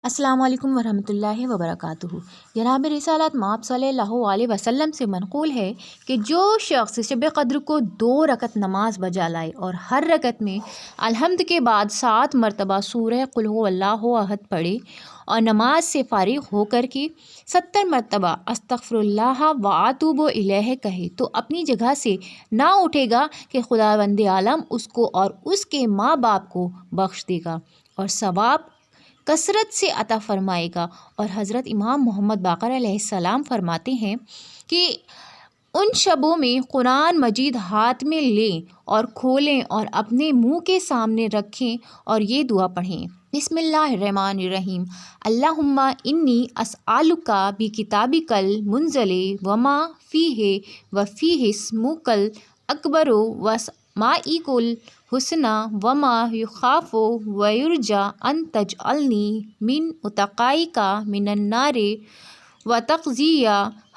السلام علیکم ورحمۃ اللہ وبرکاتہ۔ جناب رسالت مآب صلی اللہ علیہ وسلم سے منقول ہے کہ جو شخص شب قدر کو 2 رکعت نماز بجا لائے اور ہر رکعت میں الحمد کے بعد 7 مرتبہ سورہ قل هو اللہ احد پڑھے اور نماز سے فارغ ہو کر کے 70 مرتبہ استغفر اللہ و اتوب الیہ کہے تو اپنی جگہ سے نہ اٹھے گا کہ خداوند عالم اس کو اور اس کے ماں باپ کو بخش دے گا اور ثواب کثرت سے عطا فرمائے گا۔ اور حضرت امام محمد باقر علیہ السلام فرماتے ہیں کہ ان شبوں میں قرآن مجید ہاتھ میں لیں اور کھولیں اور اپنے منہ کے سامنے رکھیں اور یہ دعا پڑھیں: بسم اللہ الرحمن الرحیم، اللہم انی اسألک بکتابک المنزل وما فیہ وفیہ اسمک الاکبر واسمائک الحسنی وما یخاف ویرجی ان تجعلنی من اتقائک من النار وتقضی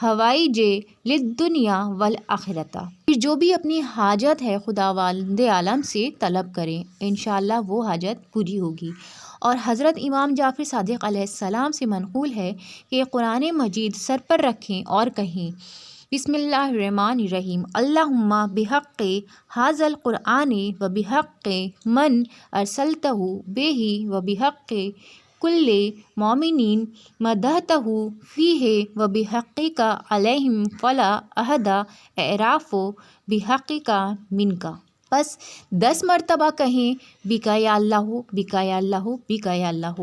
حوائج للدنیا والآخرۃ۔ پھر جو بھی اپنی حاجت ہے خداوند عالم سے طلب کریں، انشاءاللہ وہ حاجت پوری ہوگی۔ اور حضرت امام جعفر صادق علیہ السلام سے منقول ہے کہ قرآن مجید سر پر رکھیں اور کہیں: بسم اللہ الرحمن الرحیم، اللہم بحق ھذا القرآن و بحق من ارسلتہ بہ و بحق کل مومن مدحتہ فیہ و بحقک علیہم فلا احد اعرف بحقک منک۔ پس 10 مرتبہ کہیں: بکا یا اللہ، بکا یا اللہ، بکا یا اللہ،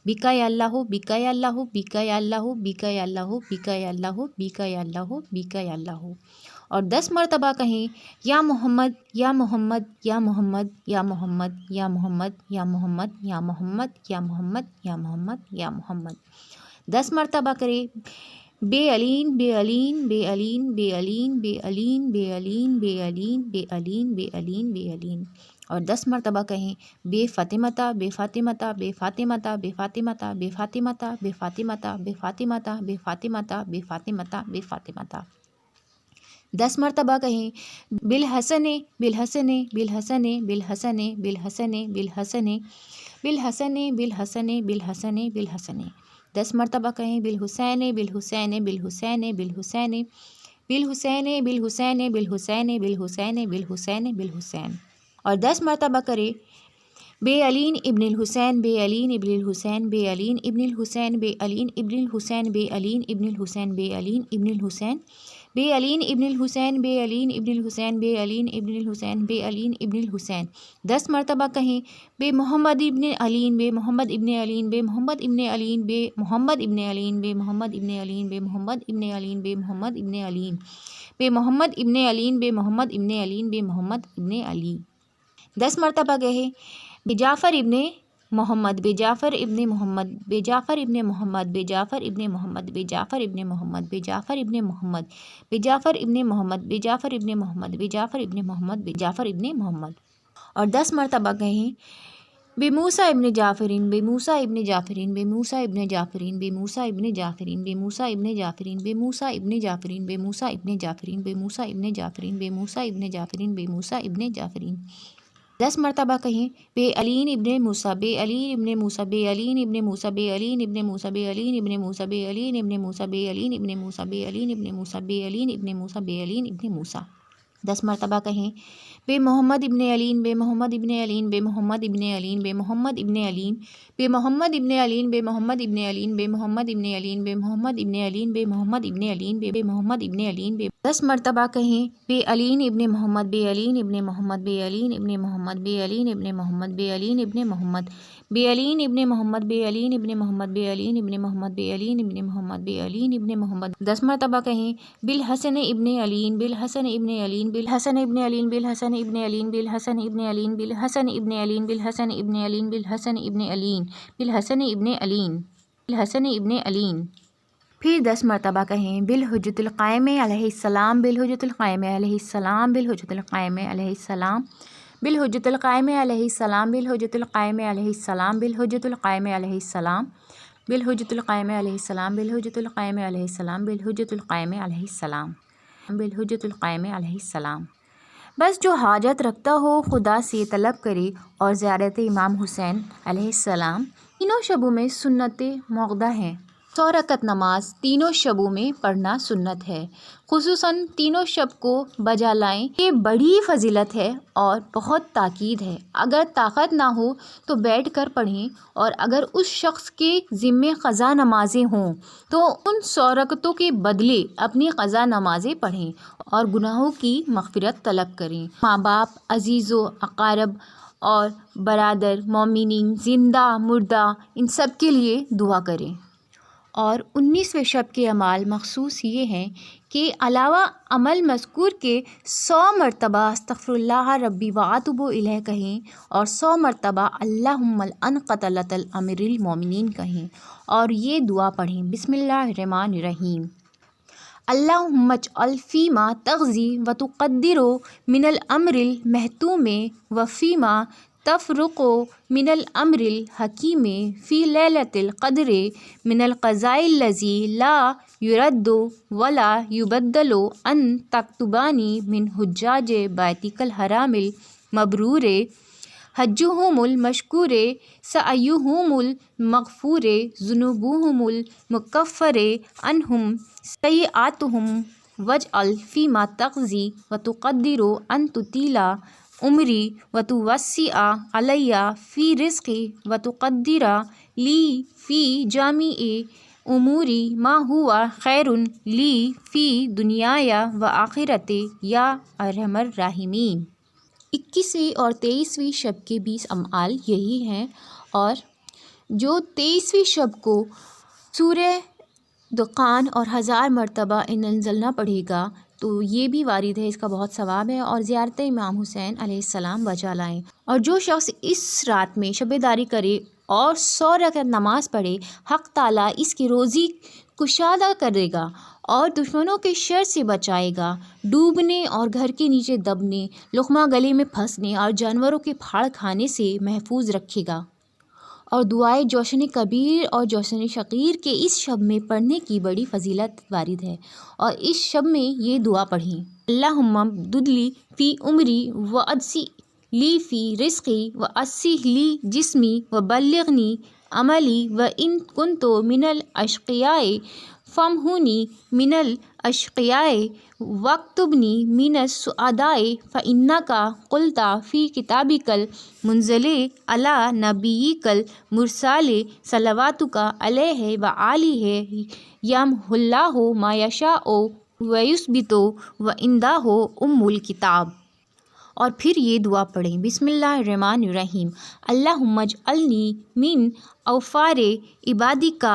بکا یا اللہ، بکا یا اللہ، بکا یا اللہ، بکا یا اللہ، بکا یا اللہ، بکا یا اللہ، بکا یا اللہ۔ اور 10 مرتبہ کہیں: یا محمد یا محمد یا محمد یا محمد یا محمد یا محمد یا محمد یا محمد یا محمد یا محمد۔ 10 مرتبہ کرے: بے علین بے علین بے علین بے علین بے علین بے علین بے علین بے علین بے علین بے علین۔ اور 10 مرتبہ کہیں: بے فاطمہ بے فاطمہ بے فاطمہ بے فاطمہ بے فاطمہ بے فاطمہ بے فاطمہ بے فاطمہ بے فاطمہ بے فاطمہ۔ 10 مرتبہ کہیں: بالحسن بالحسن بالحسن بالحسن بالحسن بالحسن بالحسن بالحسن بالحسن بالحسن۔ 10 مرتبہ کہیں: بالحسین بالحسین بالحسین بالحسین بالحسین بالحسین بالحسین بالحسین بالحسین بالحسین۔ اور 10 مرتبہ کرے: بے علین ابن الحسین بے علین ابن الحسین بے علین ابن الحسین بے علین ابن الحسین بے علین ابن الحسین بے علین ابن الحسین بے علین ابن الحسین بے علین ابن الحسین بے علین ابن الحسین بے علین ابن الحسین۔ 10 مرتبہ کہیں: بے محمد ابن علین بے محمد ابن علین بے محمد ابن علین بے محمد ابن علین بے محمد ابن علین بے محمد ابن علین بے محمد ابن علین بے محمد ابن علین بے محمد ابن علین بے محمد ابن علی۔ 10 مرتبہ کہے: بے جعفر ابن محمد بے جعفر ابن محمد بے جعفر ابن محمد بے جعفر ابن محمد بے جعفر ابن محمد بے جعفر ابن محمد بے جعفر ابن محمد بے جعفر ابن محمد بے جعفر ابن محمد بے جعفر ابن محمد۔ اور 10 مرتبہ کہیں: بے موسیٰ ابن جعفرین بے موسیٰ ابن جعفرین بے موسیٰ ابن جعفرین بے موسیٰ ابن جعفرین بے موسیٰ ابن جعفرین بے موسیٰ ابن جعفرین بے موسیٰ ابن جعفرین بے موسیٰ ابن جعفرین بے موسیٰ ابن جعفرین بے موسیٰ ابن جعفرین۔ 10 مرتبہ کہیں: بے علین ابن موسیٰ بے علین ابن موسیٰ بے علین ابن موسیٰ بے علین ابن موسیٰ بے علین ابن موسیٰ بے علین ابن موسیٰ بے علین ابن موسیٰ بے علین ابن موسیٰ بے علین ابن موسیٰ بے علین ابن موسیٰ۔ 10 مرتبہ کہیں: بے محمد ابن علین بے محمد ابن علین بے محمد ابن علین بے محمد ابن علین بے محمد ابن علین بے محمد ابن علین بے محمد ابن علین بے محمد ابن علین بے محمد ابن علین بے محمد ابن علین بے۔ 10 مرتبہ کہیں: بے علین ابن محمد بے علین ابن محمد بے علین ابن محمد بے علین ابن محمد بے علین ابن محمد بے علین ابن محمد بے علین ابن محمد بے علین ابن محمد بے علین ابن محمد بے علین ابن محمد۔ 10 مرتبہ کہیں: بالحسن ابن علین بالحسن ابن علین بالحسن ابن علین بالحسن ابن علین بالحسن ابن علین بالحسن ابن علین بالحسن ابن علین بالحسن ابن علین بالحسن ابن علین بالحسن ابن علین۔ پھر 10 مرتبہ کہیں: بالحجۃ القائم علیہ السلام بالحجۃ القائم علیہ السلام بالحجۃ القائم علیہ السلام بالحجۃ القائم علیہ السلام بالحجۃ القائم علیہ السلام بالحجۃ القائم علیہ السلام بالحجۃ القائم علیہ السلام بالحجۃ القائم علیہ السلام بالحجۃ القائم علیہ السلام بالحجۃ القائم علیہ السلام۔ بس جو حاجت رکھتا ہو خدا سے طلب کرے اور زیارت امام حسین علیہ السلام تینوں شبوں میں سنت موقدہ ہیں۔ 100 رکعت نماز تینوں شبوں میں پڑھنا سنت ہے، خصوصاً تینوں شب کو بجا لائیں۔ یہ بڑی فضیلت ہے اور بہت تاکید ہے۔ اگر طاقت نہ ہو تو بیٹھ کر پڑھیں، اور اگر اس شخص کے ذمے قضا نمازیں ہوں تو ان 100 رکعتوں کے بدلے اپنی قضا نمازیں پڑھیں اور گناہوں کی مغفرت طلب کریں۔ ماں باپ، عزیز و اقارب اور برادر مومنین، زندہ مردہ، ان سب کے لیے دعا کریں۔ اور 19ویں شب کے اعمال مخصوص یہ ہیں کہ علاوہ عمل مذکور کے 100 مرتبہ استغفر اللہ ربی واتوب الیہ کہیں، اور 100 مرتبہ اللہم العن قتلۃ الامر المومنین کہیں، اور یہ دعا پڑھیں: بسم اللہ الرحمن الرحیم، اللہم اجعل فیما تقضی وتقدر من الامر المحتوم وفیما تفرق من الامر الحکیم فی لیلۃ القدر من القضاء الذی لا یرد ولا یبدل ان تکتبانی من حجاج بیتک الحرام المبرور حجہم المشکور سعیہم المغفور ذنوبہم المکفر عنہم سیئاتہم واجعل فیما تقضی وتقدر ان تطیل عمری وتوسع علی فی رزقی وتقدر لی فی جمیع اموری ما ہوا خیر لی فی دنیای و آخرتی یا ارحم الراحمین۔ 21ویں اور 23ویں شب کے 20 اعمال یہی ہیں، اور جو 23ویں شب کو سورہ دخان اور 1000 مرتبہ ان انزلنا پڑھے گا تو یہ بھی وارد ہے، اس کا بہت ثواب ہے، اور زیارت امام حسین علیہ السلام بجا لائیں۔ اور جو شخص اس رات میں شب داری کرے اور 100 رکعت نماز پڑھے، حق تعالیٰ اس کی روزی کشادہ کرے گا اور دشمنوں کے شر سے بچائے گا، ڈوبنے اور گھر کے نیچے دبنے، لقمہ گلے میں پھنسنے اور جانوروں کے پھاڑ کھانے سے محفوظ رکھے گا۔ اور دعائے جوشن کبیر اور جوشن شقیر کے اس شب میں پڑھنے کی بڑی فضیلت وارد ہے، اور اس شب میں یہ دعا پڑھیں: اللہم امدد لی فی عمری واسع لی فی رزقی واصلح لی جسمی وبلغنی عملی وان کنت من الاشقیاء فامحنی من الاشقیاء واکتبنی من السعداء فانک قلت فی کتابک المنزل علی نبیک المرسل صلواتک علیہ وآلہ یمحو اللہ ما یشاء ویثبت وعندہ ام الکتاب۔ اور پھر یہ دعا پڑھیں: بسم اللہ الرحمن الرحیم، اللہم اجعلنی من اوفار عبادک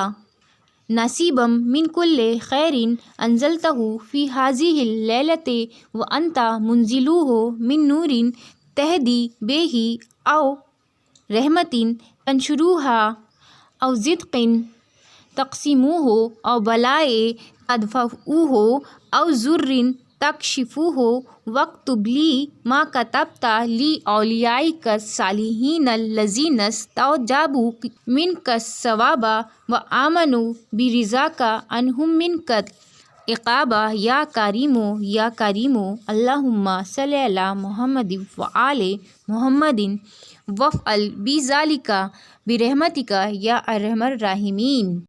نصیبا من کل خیر انزلتہ فی ہذہ اللیلۃ وانت منزلہ من نور تہدی بہ او رحمۃ تنشرھا او صدق تقسمہ او بلاء تدفعہ او ضر تکشفہ واکتب لی ما کتبت لأولیائک الصالحین الذین استجابوا منک الثواب وآمنوا برضاک عنہم منک العقاب یا کریم اللہم صلی علی محمد وآل محمد وافعل بذلک برحمتک یا ارحم الراحمین۔